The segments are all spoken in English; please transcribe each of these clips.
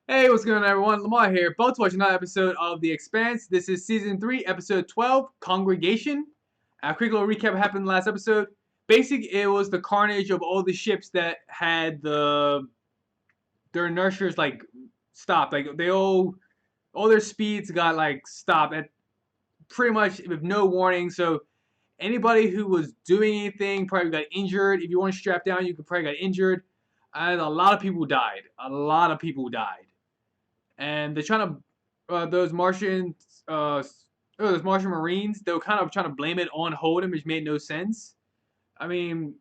Hey, what's going on, everyone? Lamar here. About to watch another episode of The Expanse. This is season 3, episode 12, Congregation. A quick little recap of what happened in the last episode. Basically, it was the carnage of all the ships that had their nurtures stopped. Like they all their speeds got stopped at pretty much with no warning. So anybody who was doing anything probably got injured. If you weren't strapped down, you could probably got injured. And a lot of people died. A lot of people died. And they're trying to those Martian Marines. They were kind of trying to blame it on Holden, which made no sense. I mean,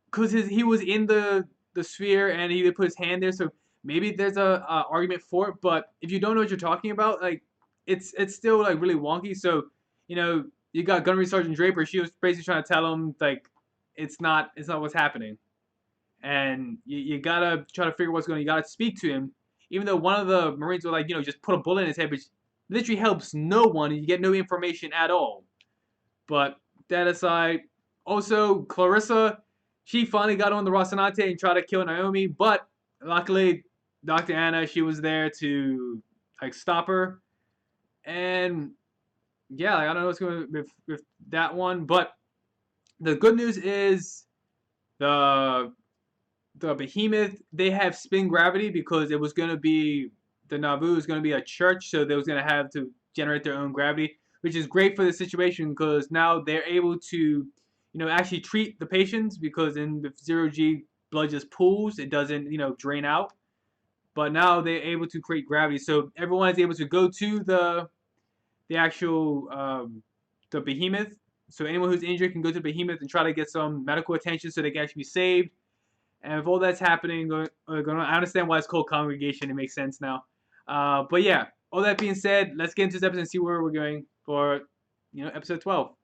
because he was in the sphere and he put his hand there, so maybe there's a argument for it. But if you don't know what you're talking about, like it's still like really wonky. So you know you got Gunnery Sergeant Draper. She was basically trying to tell him like it's not what's happening, and you gotta try to figure what's going. You gotta speak to him, even though one of the Marines were like, just put a bullet in his head, which literally helps no one, and you get no information at all. But that aside, also Clarissa, she finally got on the Rocinante and tried to kill Naomi, but luckily Dr. Anna, she was there to stop her. And yeah, I don't know what's going with that one, but the good news is the the Behemoth, they have spin gravity because it was going to be the Nauvoo is going to be a church, so they was going to have to generate their own gravity, which is great for the situation because now they're able to, actually treat the patients because in the 0G blood just pools, it doesn't, drain out. But now they're able to create gravity, so everyone is able to go to the actual the Behemoth. So anyone who's injured can go to the Behemoth and try to get some medical attention so they can actually be saved. And if all that's happening, I understand why it's called Congregation. It makes sense now. But yeah, all that being said, let's get into this episode and see where we're going for, episode 12.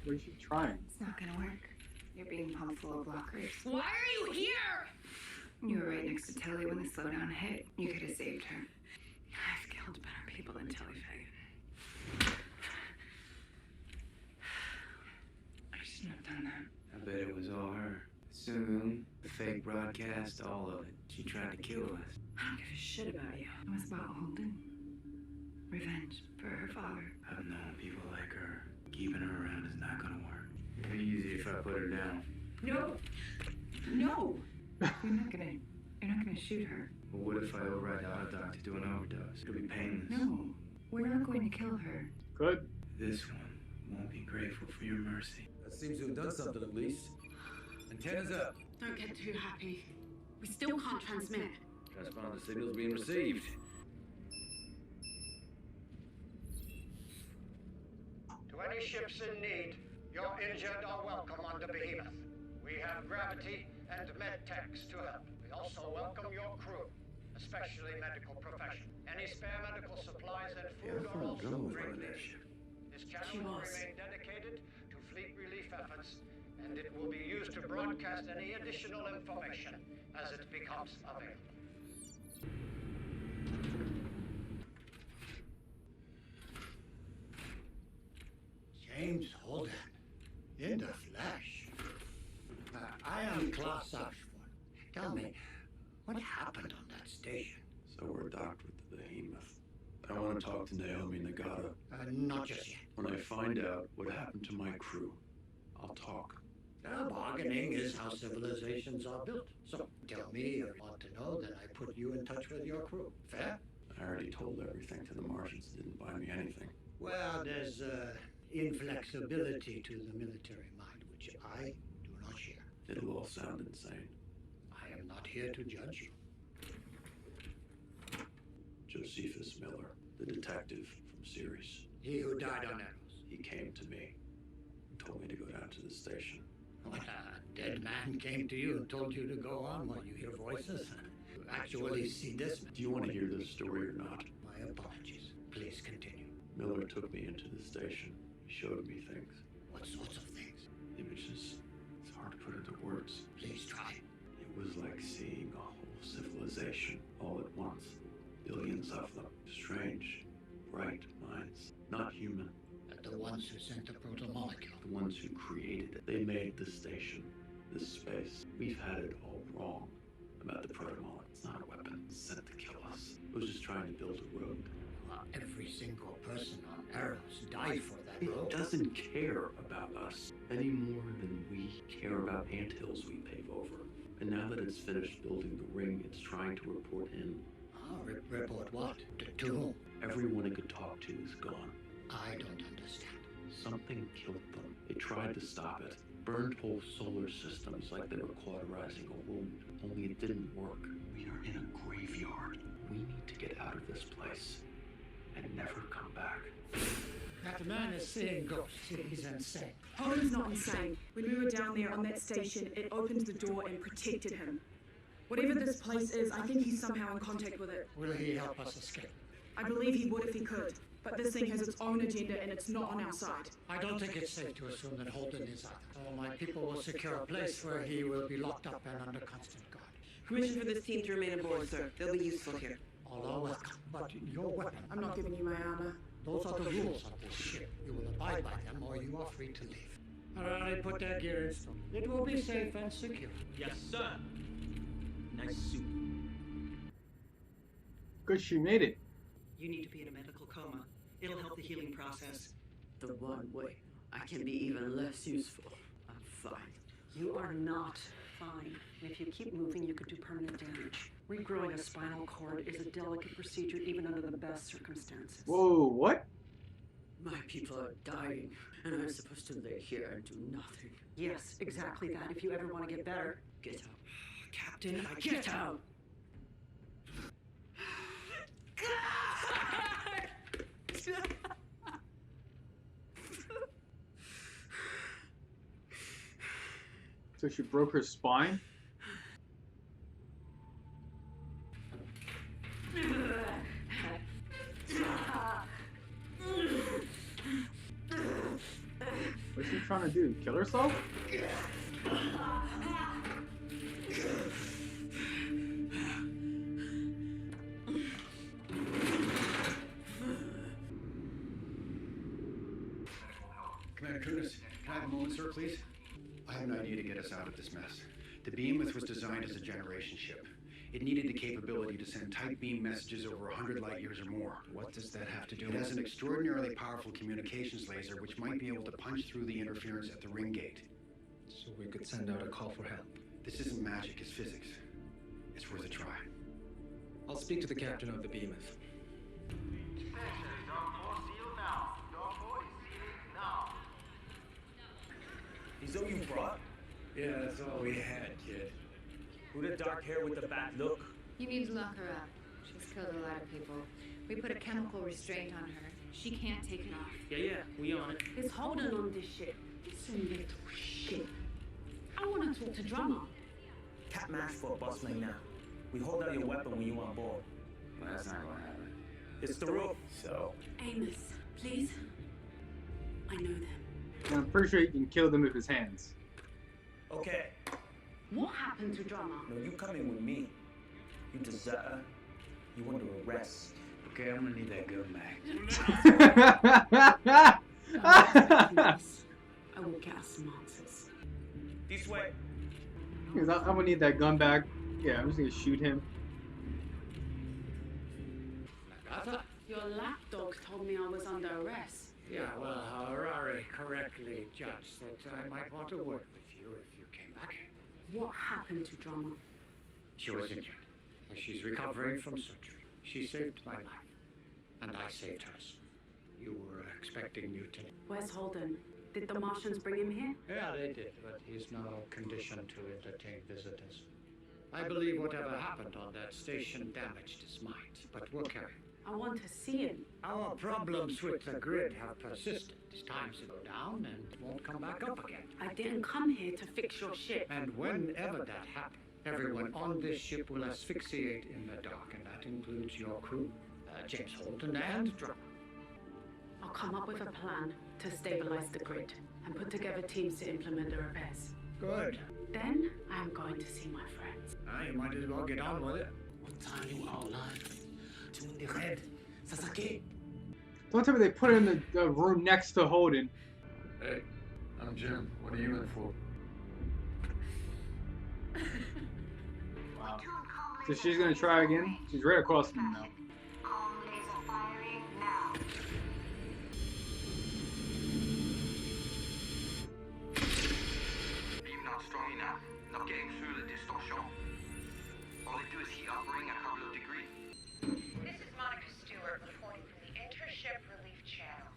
What is she trying? It's not gonna work. You're being pumped full of blockers. Why are you here? You were right next to Telly when the slowdown hit. You could have saved her. I've killed better people than Telly Faye. I shouldn't have done that. I bet it was all her. Soon, the fake broadcast, all of it. She tried to kill us. I don't give a shit about you. It was about Holden. Revenge for her father. I've known people like her. Keeping her around is not gonna work. It'd be easy if I put her down. No. No. You're not gonna shoot her. But what if I override the auto doc to do an overdose? It'll be painless. No. We're not going to kill her. Good. This one won't be grateful for your mercy. That seems to have done something at least. Antennas up. Don't get too happy. We still can't transmit. Transponder signals being received. To any ships in need, your injured are welcome on the Behemoth. We have gravity and med techs to help. We also welcome your crew, especially medical profession. Any spare medical supplies and food are also greatly. This channel will remain dedicated to fleet relief efforts, and it will be used to broadcast any additional information as it becomes available. James Holden, in the flesh. I am Klaus Ashford. Tell me, what happened on that station? So we're docked with the Behemoth. I want to talk to Naomi Nagata. Not just yet. When I find out what happened to my crew, I'll talk. Bargaining is how civilizations are built. So tell me if you want to know, that I put you in touch with your crew. Fair? I already told everything to the Martians. They didn't buy me anything. Well, there's inflexibility to the military mind, which I do not share. It'll all sound insane. I am not here to judge you. Josephus Miller, the detective from Ceres. He who died on arrows. He came to me and told me to go down to the station. When a dead man came to you and told you to go on while you hear voices, you actually see this. Do you want to hear this story or not? My apologies. Please continue. Miller took me into the station. He showed me things. What sorts of things? Images. It's hard to put into words. Please try. It was like seeing a whole civilization all at once. Billions of them. Strange, bright minds. Not human. The ones who sent the proto-molecule. The ones who created it. They made this station, this space. We've had it all wrong about the proto-molecule. It's not a weapon sent to kill us. It was just trying to build a road. Every single person on Eros died for that It road. doesn't care about us any more than we care about anthills we pave over. And now that it's finished building the ring, it's trying to report in. Report what? To whom? Everyone it could talk to is gone. I don't understand. Something killed them. It tried to stop it. Burned whole solar systems like they were cauterizing a wound. Only it didn't work. We are in a graveyard. We need to get out of this place and never come back. That man is seeing ghosts. He's insane. Holden's not insane. When we were down there on that station, it opened the door and protected him. Whatever this place is, I think he's somehow in contact with it. Will he help us escape? I believe he would if he could, but this thing has its own agenda and it's not on our side. I don't think it's safe to assume that Holden is either. All my people will secure a place where he will be locked up and under constant guard. Permission for this team to remain aboard, sir. They'll be useful here. All are welcome, but your weapon. I'm not giving you my armor. Those are the rules on this ship. You will abide by them or you are free to leave. Alright, put that gear in. It will be safe and secure. Yes, sir. Nice suit. Good, she made it. You need to be in a medical coma. It'll help the healing process. The one way I can be even less useful. I'm fine. You are not fine. And if you keep moving, you could do permanent damage. Regrowing a spinal cord is a delicate procedure even under the best circumstances. Whoa, what? My people are dying, and I'm supposed to lay here and do nothing. Yes, exactly that. If you ever want to get better. Get out. Captain, get out! So she broke her spine? What's she trying to do? Kill herself? Commander Kunis, can I have a moment, sir, please? I have an idea to get us out of this mess. The Behemoth was designed as a generation ship. It needed the capability to send tight beam messages over 100 light years or more. What does that have to do It with has an extraordinarily powerful communications laser which might be able to punch through the interference at the ring gate. So we could send out a call for help. This isn't magic, it's physics. It's worth a try. I'll speak to the captain of the Behemoth. Is all you brought? Yeah, that's all we had, kid. Who the dark hair with the bad look? You need to lock her up. She's killed a lot of people. We put a chemical restraint on her. She can't take it off. Yeah, we on it. It's Holden on this ship. It's a little shit. I want to talk to Drummer. Cat match for a boss like now. We hold out your weapon when you on board. Well, that's not gonna happen. It's the roof. So, Amos, please. I know them. And I'm pretty sure he can kill them with his hands. Okay. What happened to Drummer? No, you coming with me. You deserter. You under arrest. okay, I'm gonna need that gun back. I will gas some answers. This way. Because I'm gonna need that gun back. Yeah, I'm just gonna shoot him. Your lapdogs told me I was under arrest. Yeah, well, Harari correctly judged that I might want to work with you if you came back. What happened to Drummer? She was injured. She's recovering from surgery. She saved my life. And I saved hers. You were expecting mutiny. Where's Holden? Did the Martians bring him here? Yeah, they did, but he's now conditioned to entertain visitors. I believe whatever happened on that station damaged his mind, but we'll carry him. I want to see him. Our problems with the grid have persisted. It's time to go down and it won't come back up again. I didn't come here to fix your ship. And whenever that happens, everyone on this ship will asphyxiate in the dark, and that includes your crew, James Holden and Drummer. I'll come up with a plan. to stabilize the grid and put together teams to implement the repairs. Good. Then I'm going to see my friends. You might as well get on with it. Don't tell me they put it in the room next to Holden. Hey, I'm Jim. What are you in for? Wow. So she's gonna try again? She's right across from him now. Beam not strong enough. Not getting through the distortion. All they do is heat up ring a couple of degrees. This is Monica Stewart reporting from the Intership Relief Channel.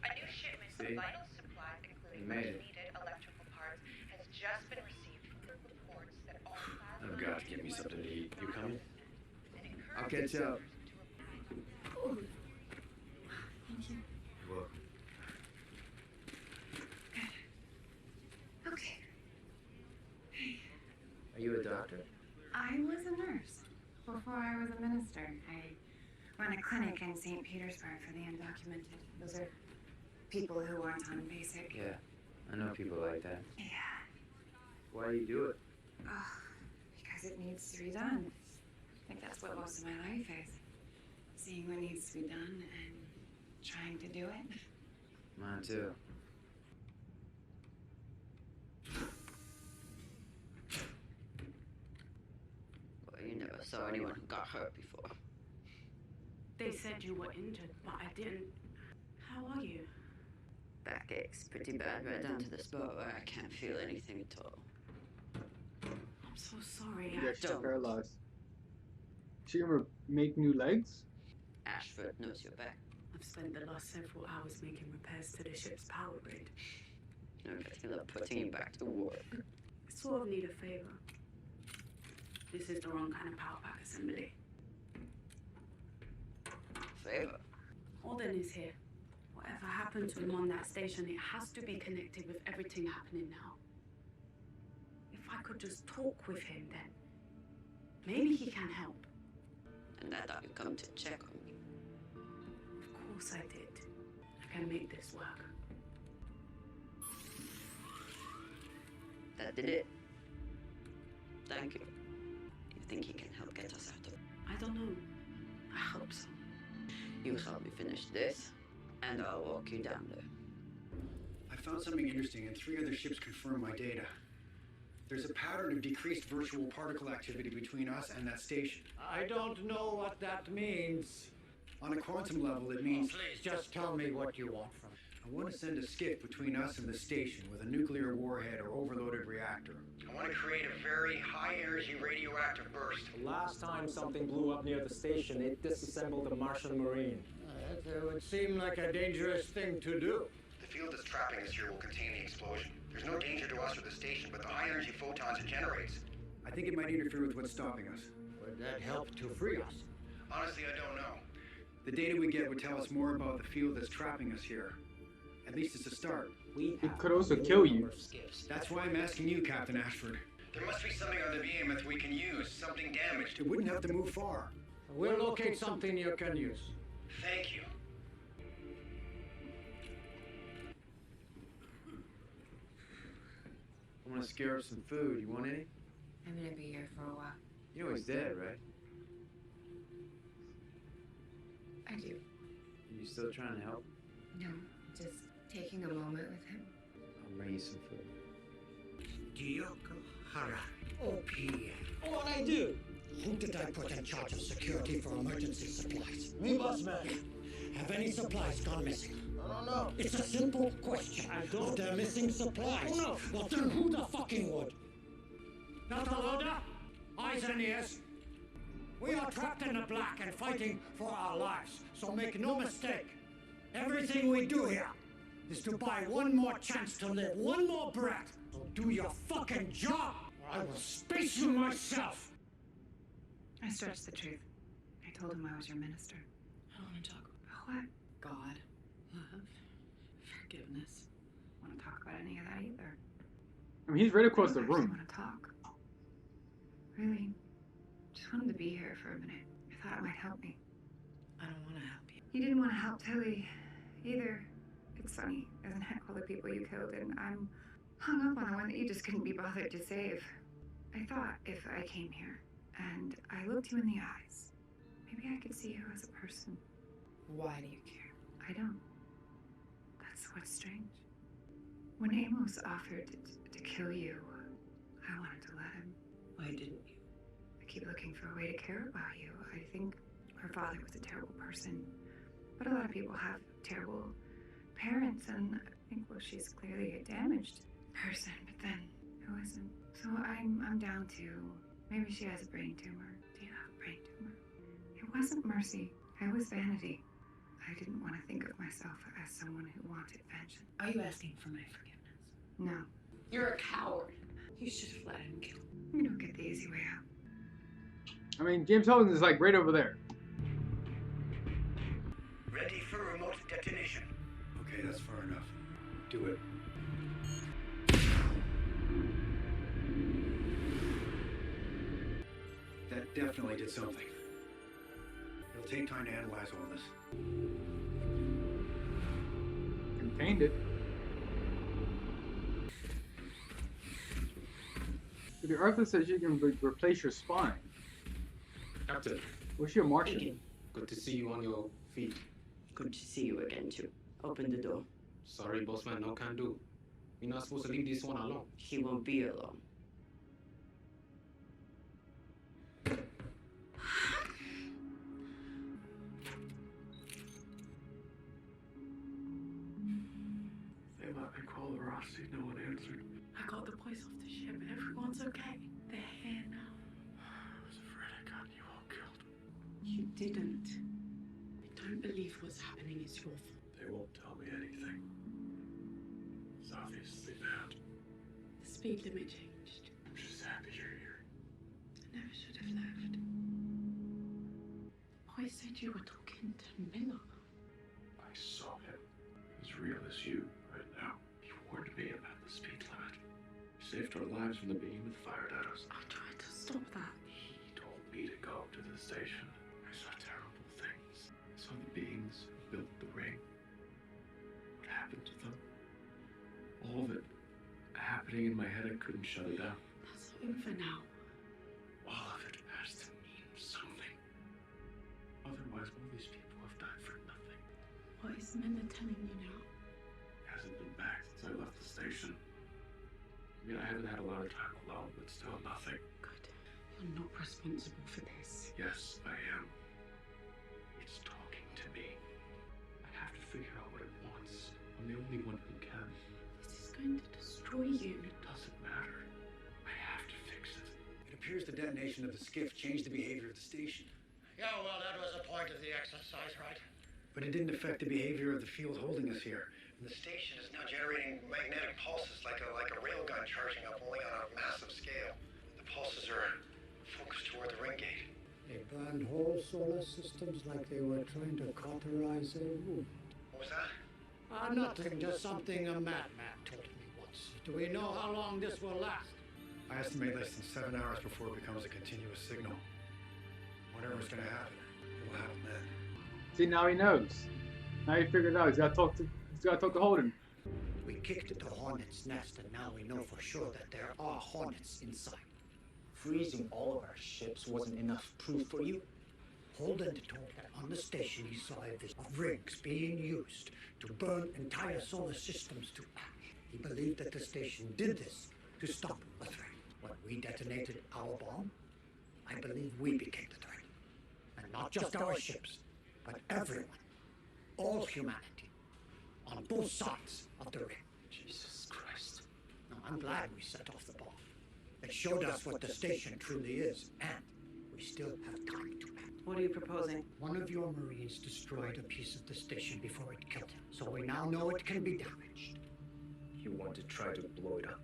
A new shipment of vital supplies, including much needed electrical parts, has just been received from the reports that all I've got to get me something to eat. You coming? I'll catch up. Oh. Thank you. You're welcome. Okay. Are you a doctor? I was a nurse before I was a minister. I run a clinic in St. Petersburg for the undocumented. Those are people who aren't on basic. Yeah, I know people like that. Yeah. Why do you do it? Oh, because it needs to be done. I think that's what most of my life is. Seeing what needs to be done and trying to do it. Mine too. Well, you never saw anyone who got hurt before. They said you were injured, but I didn't. How are you? Backache's pretty bad, right down to the spot where I can't feel anything at all. I'm so sorry. Yeah, she's paralyzed. She gonna make new legs? Ashford knows your back. I've spent the last several hours making repairs to the ship's power grid. I'm getting up putting you back to work. I sort of need a favor. This is the wrong kind of power pack assembly. Favor? Holden is here. Whatever happened to him on that station, it has to be connected with everything happening now. If I could just talk with him then, maybe he can help. And I thought you'd come to check on me. Of course I did. I can make this work. That did it. Thank you. You think he can help get us out of it? I don't know. I hope so. You help me finish this, and I'll walk you down there. I found something interesting, and 3 other ships confirm my data. There's a pattern of decreased virtual particle activity between us and that station. I don't know what that means. On a quantum level, it means... Please, just tell me what you want from me. I want to send a skiff between us and the station with a nuclear warhead or overloaded reactor. I want to create a very high-energy radioactive burst. The last time something blew up near the station, it disassembled the Martian Marine. That would seem like a dangerous thing to do. The field that's trapping us here will contain the explosion. There's no danger to us or the station, but the high-energy photons it generates. I think it might interfere with what's stopping us. Would that help to free us? Honestly, I don't know. The data we get would tell us more about the field that's trapping us here. At least it's a start. It could also kill you. That's why I'm asking you, Captain Ashford. There must be something on the Behemoth we can use, something damaged. It wouldn't have to move far. We'll locate something you can use. Thank you. I want to scare up some food. You want any? I'm gonna be here for a while. You know he's dead, right? I do. Are you still trying to help? No, just taking a moment with him. I'll bring you some food. Dioko Hara, OPM. What I do? Who did I put in charge of security for emergency supplies? Me, boss man. Have any supplies gone missing? I don't know. It's a simple question. I don't. Are there missing supplies? Oh, no. Well, then who the fucking would? Not a loader. Eyes and ears. We are trapped in the black and fighting for our lives, so make no mistake. Everything we do here is to buy one more chance to live, one more breath. So do your fucking job, or I will space you myself. I stretched the truth. I told him I was your minister. I don't want to talk About what? God, love, forgiveness. I don't want to talk about any of that either. I mean, he's right across the I room. want to talk. Really? Just wanted to be here for a minute. I thought it might help me. I don't want to help you. You didn't want to help Tilly either. It's funny, isn't it, all the people you killed, and I'm hung up on the one that you just couldn't be bothered to save. I thought if I came here and I looked you in the eyes, maybe I could see you as a person. Why do you care? I don't. That's what's strange. When Amos offered to kill you, I wanted to let him. Why didn't you? I keep looking for a way to care about you. I think her father was a terrible person, but a lot of people have terrible parents, and I think, well, she's clearly a damaged person, but then who isn't? So I'm down to, maybe she has a brain tumor. Do you have a brain tumor? It wasn't mercy. It was vanity. I didn't want to think of myself as someone who wanted vengeance. Are you asking for my forgiveness? No. You're a coward. You should have let him kill. You don't get the easy way out. I mean, James Holden is like right over there. Ready for remote detonation. Okay, that's far enough. Do it. That definitely did something. It'll take time to analyze all this. Contained it. But the Arthur says you can replace your spine. Captain. Was she a Martian? Good to see you on your feet. Good to see you again, too. Open the door. Sorry, bossman, no can do. You're not supposed to leave this one alone. He won't be alone. They let me call the Rossi, no one answered. I got the boys off the ship. Everyone's okay. They're here now. I was afraid I got you all killed. You didn't. I don't believe what's happening is your fault. They won't tell me anything. It's obviously bad. The speed limit changed. I'm just happy you're here. I never should have left. The boy said you were talking to Miller. I saw him. As real as you right now. He warned me about the speed limit. He saved our lives when the Behemoth fired at us. I tried to stop that. He told me to go to the station. I saw terrible things. I saw the beings who built the ring. What happened to them? All of it happening in my head, I couldn't shut it down. That's over now. All of it has to mean something. Otherwise, all these people have died for nothing. What is Miller telling you now? He hasn't been back since I left the station. I mean, I haven't had a lot of time alone, but still nothing. Good. You're not responsible for this. Yes, I am. It's talking to me. I have to figure out what it wants. I'm the only one who can. This is going to destroy you. It doesn't matter. I have to fix it. It appears the detonation of the skiff changed the behavior of the station. Yeah, well, that was the point of the exercise, right? But it didn't affect the behavior of the field holding us here. The station is now generating magnetic pulses like a railgun charging up, only on a massive scale. The pulses are focused toward the ring gate. They burned whole solar systems like they were trying to cauterize a wound. What was that? Nothing, just something a madman told me once. Do we know how long this will last? I estimate less than 7 hours before it becomes a continuous signal. Whatever's gonna happen, it will happen then. See, now he knows. Now he figured it out. He's got to talk to Holden. We kicked the hornet's nest, and now we know for sure that there are hornets inside. Freezing all of our ships wasn't enough proof for you? Holden told that on the station he saw evidence of rings being used to burn entire solar systems to ash. He believed that the station did this to stop a threat. When we detonated our bomb, I believe we became the threat. And not just our ships, but everyone. All humanity. On both sides of the ring. Jesus Christ. Now, I'm glad we set off the bomb. It showed us what the station truly is, and we still have time to act. What are you proposing? One of your Marines destroyed a piece of the station before it killed him, so we now know it can be damaged. You want to try to blow it up?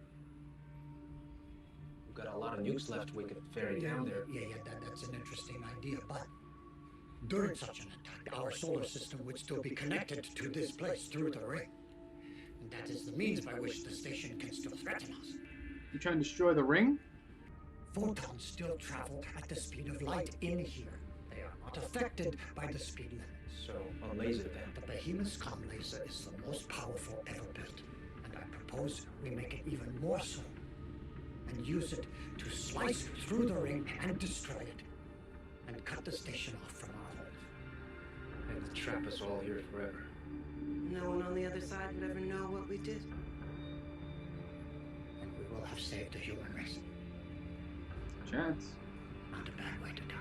We've got a lot of nukes left we could ferry down there. Yeah, that's an interesting idea, but during such an attack, our solar system would still be connected to this place through the ring. And that is the means by which the station can still threaten us. You trying to destroy the ring? Photons still travel at the speed of light in here. They are not affected by the speed limit. So, a laser then. The Behemoth's comm laser is the most powerful ever built, and I propose we make it even more so, and use it to slice through the ring and destroy it, and cut the station off from our hold. And to trap us all here forever. No one on the other side would ever know what we did. And we will have saved the human race. Chance. Not a bad way to die.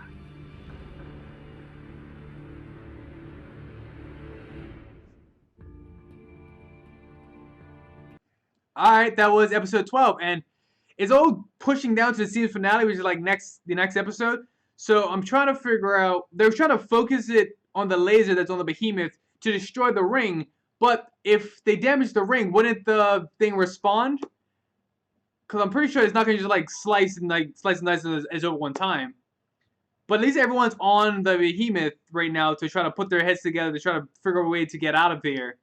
Alright, that was episode 12, and it's all pushing down to the season finale, which is like the next episode. So I'm trying to figure out, they're trying to focus it on the laser that's on the Behemoth to destroy the ring, but if they damage the ring, wouldn't the thing respond? Because I'm pretty sure it's not going to just like slice and dice as over one time. But at least everyone's on the Behemoth right now to try to put their heads together to try to figure a way to get out of there.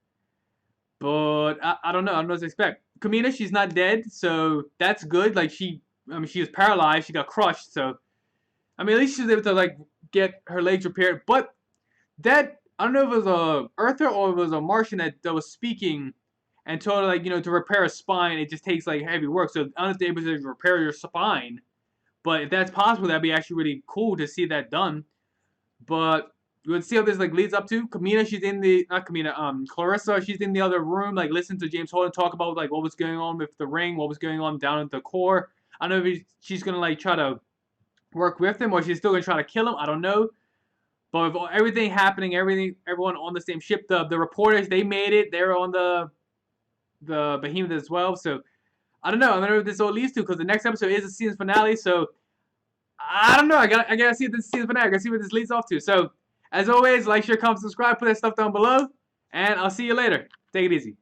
But I don't know. I don't know what to expect. Kamina, she's not dead, so that's good. Like she was paralyzed. She got crushed. So, I mean, at least she was able to like get her legs repaired. But that, I don't know if it was a Earther or if it was a Martian that was speaking and told her like, to repair a spine, it just takes like heavy work. So I don't know if they're able to repair your spine. But if that's possible, that'd be actually really cool to see that done. But we'll see how this like leads up to. Kamina, she's in the Clarissa, she's in the other room, like listening to James Holden talk about like what was going on with the ring, what was going on down at the core. I don't know if she's gonna like try to work with him or she's still gonna try to kill him. I don't know. But with everything happening, everyone on the same ship, the reporters, they made it. They're on the Behemoth as well. So I don't know. I don't know what this all leads to because the next episode is the season finale. So I don't know. I gotta see this season finale. I gotta see what this leads off to. So as always, like, share, comment, subscribe, put that stuff down below, and I'll see you later. Take it easy.